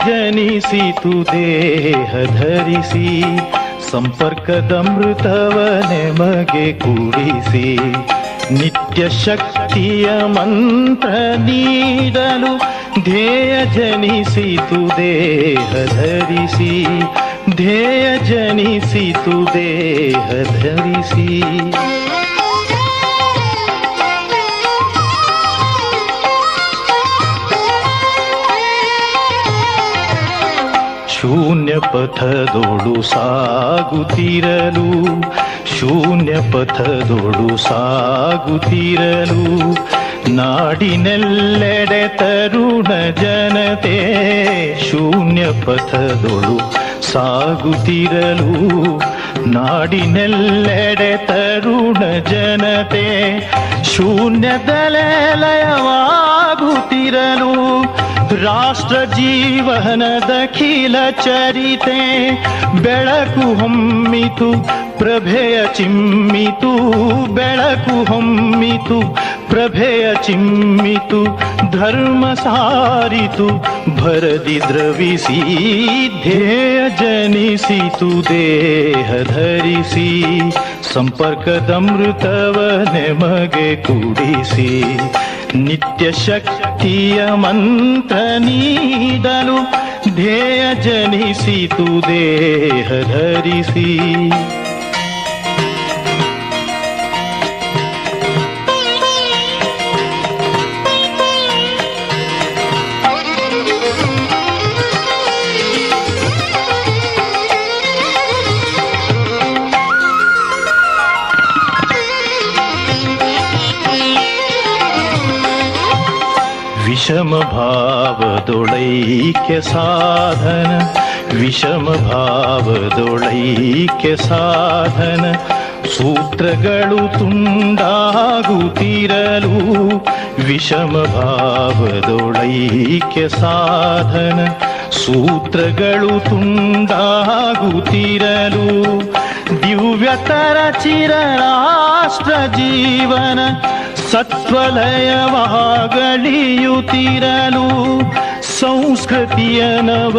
ಜನಿಸಿತು ದೇಹ ಧರಿಸಿ, ಸಂಪರ್ಕದಮೃತವ ನೆಮಗೆ ಕೂಡಿಸಿ, ನಿತ್ಯ ಶಕ್ತಿಯ ಮಂತ್ರ ನೀಡಲು ಧ್ಯೇಯ ಜನಿಸಿತು ದೇಹ ಧರಿಸಿ, ಧ್ಯೇಯ ಜನಿಸಿತು ದೇಹ ಧರಿಸಿ. ಶೂನ್ಯ ಪಥದೊಳು ಸಾಗುತ್ತಿರಲು, ಶೂನ್ಯ ಪಥದೊಳು ಸಾಗುತ್ತಿರಲು, ನಾಡಿನೆಲ್ಲೆಡೆ ತರುಣ ಜನತೆ ಶೂನ್ಯ ಪಥದೊಳು ಸಾಗುತ್ತಿರಲು, ನಾಡಿನೆಲ್ಲೆಡೆ ತರುಣ ಜನತೆ ಶೂನ್ಯದಲ್ಲೇ ಲಯವಾಗುತ್ತಿರಲು, ರಾಷ್ಟ್ರ ಜೀವನದಖಿಲ ಚರಿತೆ ಬೆಳಕು ಹೊಮ್ಮಿತು, ಪ್ರಭೆಯ ಚಿಮ್ಮಿತು, ಬೆಳಕು ಹೊಮ್ಮಿತು, ಪ್ರಭೆಯ ಚಿಮ್ಮಿತು, ಧರ್ಮ ಸಾರಿತು ಭರದಿ ದ್ರವಿಸಿ, ಧ್ಯೇಯ ಜನಿಸಿತು ದೇಹ ಧರಿಸಿ, ಸಂಪರ್ಕದಮೃತವ ನೆಮಗೆ ಕೂಡಿಸಿ, ನಿತ್ಯ ಶಕ್ತಿಯ ಮಂತ್ರ ನೀಡಲು ಧ್ಯೇಯ ಜನಿಸಿತು ದೇಹ ಧರಿಸಿ. ವಿಷಮ ಭಾವದೊಳೈಕ್ಯ ಸಾಧನ, ವಿಷಮ ಭಾವದೊಳೈಕ್ಯ ಸಾಧನ, ಸೂತ್ರಗಳು ತುಂಡಾಗುತ್ತಿರಲು, ವಿಷಮ ಭಾವದೊಳೈಕ್ಯ ಸಾಧನ, ಸೂತ್ರಗಳು ತುಂಡಾಗುತ್ತಿರಲು, ದಿವ್ಯತರ ಚಿರರಾಷ್ಟ್ರ ಜೀವನ ಸತ್ವಲಯವಾಗಲಿಯುತ್ತಿರಲು, ಸಂಸ್ಕೃತಿಯ ನವ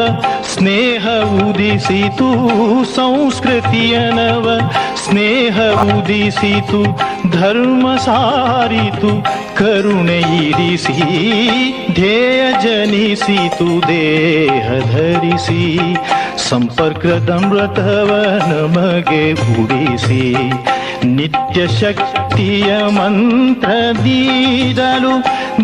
ಸ್ನೇಹ ಉದಿಸಿತು, ಸಂಸ್ಕೃತಿಯ ನವ ಸ್ನೇಹ ಉದಿಸಿತು, ಧರ್ಮ ಸಾರಿತು ಕರುಣೆ ಇರಿಸಿ, ಧ್ಯೇಯ ಜನಿಸಿತು ದೇಹ ಧರಿಸಿ, ಸಂಪರ್ಕದಮೃತವ ನಮಗೆ ಉಡಿಸಿ, ನಿತ್ಯ ಶಕ್ತಿಯ ಮಂತ್ರ ನೀಡಲು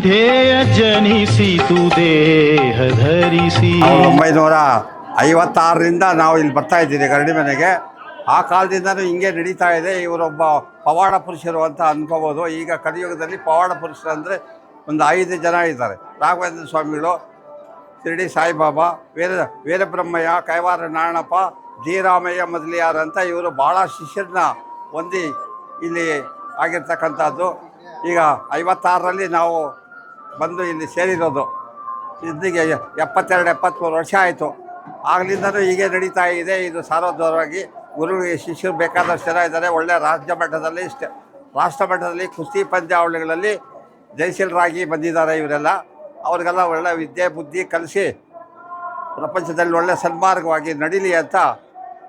ಧ್ಯೇಯ ಜನಿಸಿತು ದೇಹ ಧರಿಸಿ. 1956ರಿಂದ ನಾವು ಇಲ್ಲಿ ಬರ್ತಾ ಇದ್ದೀವಿ ಗರಡಿ ಮನೆಗೆ. ಆ ಕಾಲದಿಂದನೂ ಹಿಂಗೆ ನಡೀತಾ ಇದೆ. ಇವರೊಬ್ಬ ಪವಾಡ ಪುರುಷರು ಅಂತ ಅನ್ಕೋಬೋದು. ಈಗ ಕಲಿಯುಗದಲ್ಲಿ ಪವಾಡ ಪುರುಷರು ಅಂದರೆ ಒಂದು 5 ಜನ ಇದ್ದಾರೆ. ರಾಘವೇಂದ್ರ ಸ್ವಾಮಿಗಳು, ಶಿರಡಿ ಸಾಯಿಬಾಬಾ, ವೀರಬ್ರಹ್ಮಯ್ಯ, ಕೈವಾರ ನಾರಾಯಣಪ್ಪ, ಜಿ ರಾಮಯ್ಯ ಮೊದಲಿಯಾರ್ ಅಂತ ಇವರು ಭಾಳ ಶಿಷ್ಯರನ್ನ ಹೊಂದಿ ಇಲ್ಲಿ ಆಗಿರ್ತಕ್ಕಂಥದ್ದು. ಈಗ 56ರಲ್ಲಿ ನಾವು ಬಂದು ಇಲ್ಲಿ ಸೇರಿರೋದು. ಇಲ್ಲಿಗೆ 72-73 ವರ್ಷ ಆಯಿತು. ಆಗಲಿಂದನೂ ಹೀಗೆ ನಡೀತಾ ಇದೆ. ಇದು ಸಾರೋದ್ವಾರವಾಗಿ ಗುರುಗಳಿಗೆ ಶಿಷ್ಯರು ಬೇಕಾದಷ್ಟು ಜನ ಇದ್ದಾರೆ. ಒಳ್ಳೆಯ ರಾಜ್ಯ ಮಟ್ಟದಲ್ಲಿ ರಾಷ್ಟ್ರ ಮಟ್ಟದಲ್ಲಿ ಕುಸ್ತಿ ಪಂದ್ಯಾವಳಿಗಳಲ್ಲಿ ಜಯಶೀಲರಾಗಿ ಬಂದಿದ್ದಾರೆ ಇವರೆಲ್ಲ. ಅವ್ರಿಗೆಲ್ಲ ಒಳ್ಳೆಯ ವಿದ್ಯೆ ಬುದ್ಧಿ ಕಲಿಸಿ ಪ್ರಪಂಚದಲ್ಲಿ ಒಳ್ಳೆಯ ಸನ್ಮಾರ್ಗವಾಗಿ ನಡೀಲಿ ಅಂತ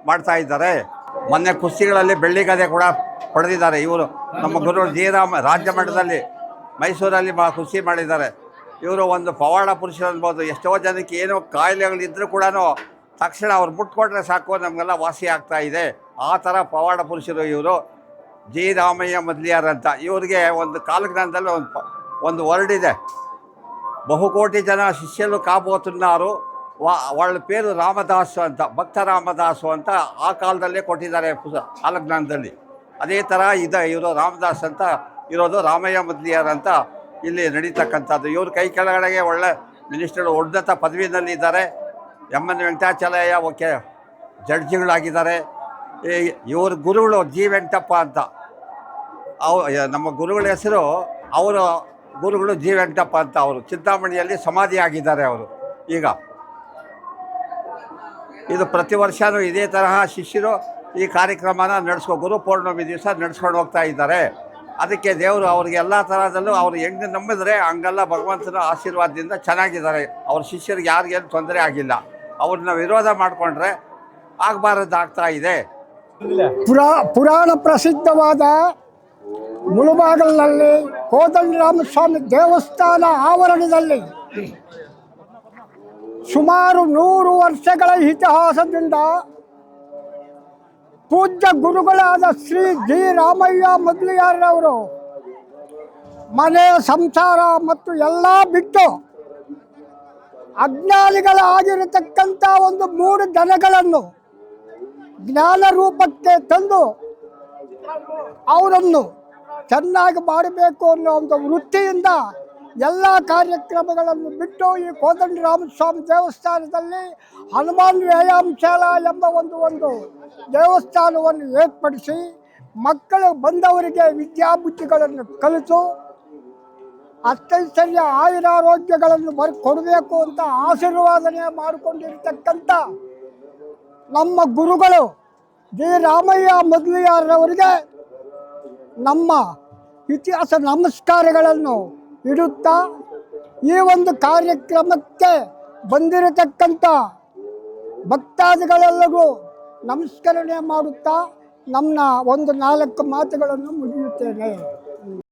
ಮಾಡ್ತಾ ಇದ್ದಾರೆ. ಮೊನ್ನೆ ಕುಸ್ತಿಗಳಲ್ಲಿ ಬೆಳ್ಳಿ ಗದೆ ಕೂಡ ಹೊಡೆದಿದ್ದಾರೆ ಇವರು. ನಮ್ಮ ಗುರು ಜೀರಾಮ ರಾಜ್ಯ ಮಟ್ಟದಲ್ಲಿ ಮೈಸೂರಲ್ಲಿ ಕುಸ್ತಿ ಮಾಡಿದ್ದಾರೆ. ಇವರು ಒಂದು ಪವಾಡ ಪುರುಷರು ಅನ್ಬೋದು. ಎಷ್ಟೋ ಜನಕ್ಕೆ ಏನೋ ಕಾಯಿಲೆಗಳಿದ್ದರೂ ಕೂಡ ತಕ್ಷಣ ಅವ್ರು ಮುಟ್ಕೊಂಡ್ರೆ ಸಾಕು ನಮಗೆಲ್ಲ ವಾಸಿ ಆಗ್ತಾ ಇದೆ. ಆ ಥರ ಪವಾಡ ಪುರುಷರು ಇವರು. ಜಿ ರಾಮಯ್ಯ ಮೊದಲಿಯಾರ್ ಅಂತ. ಇವರಿಗೆ ಒಂದು ಕಾಲಜ್ಞಾನದಲ್ಲಿ ಒಂದು ವರ್ಡ್ ಇದೆ. ಬಹುಕೋಟಿ ಜನ ಶಿಷ್ಯರು ಕಾಬೋತುన్నారు, వాళ్ళ పేరు ರಾಮದಾಸು ಅಂತ, ಭಕ್ತ ರಾಮದಾಸು ಅಂತ ಆ ಕಾಲದಲ್ಲೇ ಕೊಟ್ಟಿದ್ದಾರೆ ಕಾಲಜ್ಞಾನದಲ್ಲಿ. ಅದೇ ಥರ ಇವರು ರಾಮದಾಸ್ ಅಂತ ಇರೋದು, ರಾಮಯ್ಯ ಮೊದಲಿಯಾರ್ ಅಂತ ಇಲ್ಲಿ ನಡೀತಕ್ಕಂಥದ್ದು. ಇವ್ರ ಕೈ ಕೆಳಗಡೆಗೆ ಒಳ್ಳೆ ಮಿನಿಸ್ಟರ್ ಉನ್ನತ ಪದವಿನಲ್ಲಿದ್ದಾರೆ. ಎಮ್.ಎನ್. ವೆಂಕಟಾಚಲಯ್ಯ ಜಡ್ಜಿಗಳಾಗಿದ್ದಾರೆ. ಇವ್ರ ಗುರುಗಳು ಜಿ ವೆಂಕಟಪ್ಪ ಅಂತ. ನಮ್ಮ ಗುರುಗಳ ಹೆಸರು, ಅವರ ಗುರುಗಳು ಜಿ ವೆಂಕಟಪ್ಪ ಅಂತ. ಅವರು ಚಿಂತಾಮಣಿಯಲ್ಲಿ ಸಮಾಧಿ ಆಗಿದ್ದಾರೆ ಅವರು. ಈಗ ಇದು ಪ್ರತಿ ವರ್ಷವೂ ಇದೇ ತರಹ ಶಿಷ್ಯರು ಈ ಕಾರ್ಯಕ್ರಮನ ಗುರು ಪೌರ್ಣಮಿ ದಿವಸ ನಡೆಸ್ಕೊಂಡು ಹೋಗ್ತಾ ಇದ್ದಾರೆ. ಅದಕ್ಕೆ ದೇವರು ಅವ್ರಿಗೆ ಎಲ್ಲ ಥರದಲ್ಲೂ ಅವ್ರು ಹೆಂಗೆ ನಂಬಿದ್ರೆ ಹಂಗೆಲ್ಲ ಭಗವಂತನ ಆಶೀರ್ವಾದದಿಂದ ಚೆನ್ನಾಗಿದ್ದಾರೆ. ಅವ್ರ ಶಿಷ್ಯರಿಗೆ ಯಾರಿಗೇನು ತೊಂದರೆ ಆಗಿಲ್ಲ. ಅವ್ರನ್ನ ವಿರೋಧ ಮಾಡಿಕೊಂಡ್ರೆ ಆಗ್ತಾ ಇದೆ. ಪುರಾಣ ಪ್ರಸಿದ್ಧವಾದ ಮುಳುಬಾಗಿಲಿನಲ್ಲಿ ಕೋದಂಡರಾಮಸ್ವಾಮಿ ದೇವಸ್ಥಾನ ಆವರಣದಲ್ಲಿ ಸುಮಾರು 100 ವರ್ಷಗಳ ಇತಿಹಾಸದಿಂದ ಪೂಜ್ಯ ಗುರುಗಳಾದ ಶ್ರೀ ಜಿ ರಾಮಯ್ಯ ಮೊದಲಿಯಾರವರು ಮನೆ ಸಂಸಾರ ಮತ್ತು ಎಲ್ಲ ಬಿಟ್ಟು ಅಜ್ಞಾನಿಗಳಾಗಿರತಕ್ಕಂಥ ಒಂದು 3 ಜನಗಳನ್ನು ಜ್ಞಾನ ರೂಪಕ್ಕೆ ತಂದು ಅವರನ್ನು ಚೆನ್ನಾಗಿ ಮಾಡಬೇಕು ಅನ್ನೋ ಒಂದು ವೃತ್ತಿಯಿಂದ ಎಲ್ಲ ಕಾರ್ಯಕ್ರಮಗಳನ್ನು ಬಿಟ್ಟು ಈ ಕೋದಂಡರಾಮಸ್ವಾಮಿ ದೇವಸ್ಥಾನದಲ್ಲಿ ಹನುಮಾನ್ ವ್ಯಾಯಾಮ ಶಾಲಾ ಎಂಬ ಒಂದು ದೇವಸ್ಥಾನವನ್ನು ಏರ್ಪಡಿಸಿ ಮಕ್ಕಳು ಬಂದವರಿಗೆ ವಿದ್ಯಾಬುದ್ಧಿಗಳನ್ನು ಕಲಿತು ಅತ್ಯೈಶ್ವರ್ಯ ಆಯುರಾರೋಗ್ಯಗಳನ್ನು ಕೊಡಬೇಕು ಅಂತ ಆಶೀರ್ವಾದನೆ ಮಾಡಿಕೊಂಡಿರ್ತಕ್ಕಂಥ ನಮ್ಮ ಗುರುಗಳು ಜಿ ರಾಮಯ್ಯ ಮೊದಲಿಯಾರವರಿಗೆ ನಮ್ಮ ಇತಿಹಾಸ ನಮಸ್ಕಾರಗಳನ್ನು ಇಡುತ್ತಾ ಈ ಒಂದು ಕಾರ್ಯಕ್ರಮಕ್ಕೆ ಬಂದಿರತಕ್ಕಂಥ ಭಕ್ತಾದಿಗಳೆಲ್ಲರೂ ನಮಸ್ಕರಣೆ ಮಾಡುತ್ತಾ ನಮ್ಮ 4 ಮಾತುಗಳನ್ನು ಮುಗಿಯುತ್ತೇನೆ.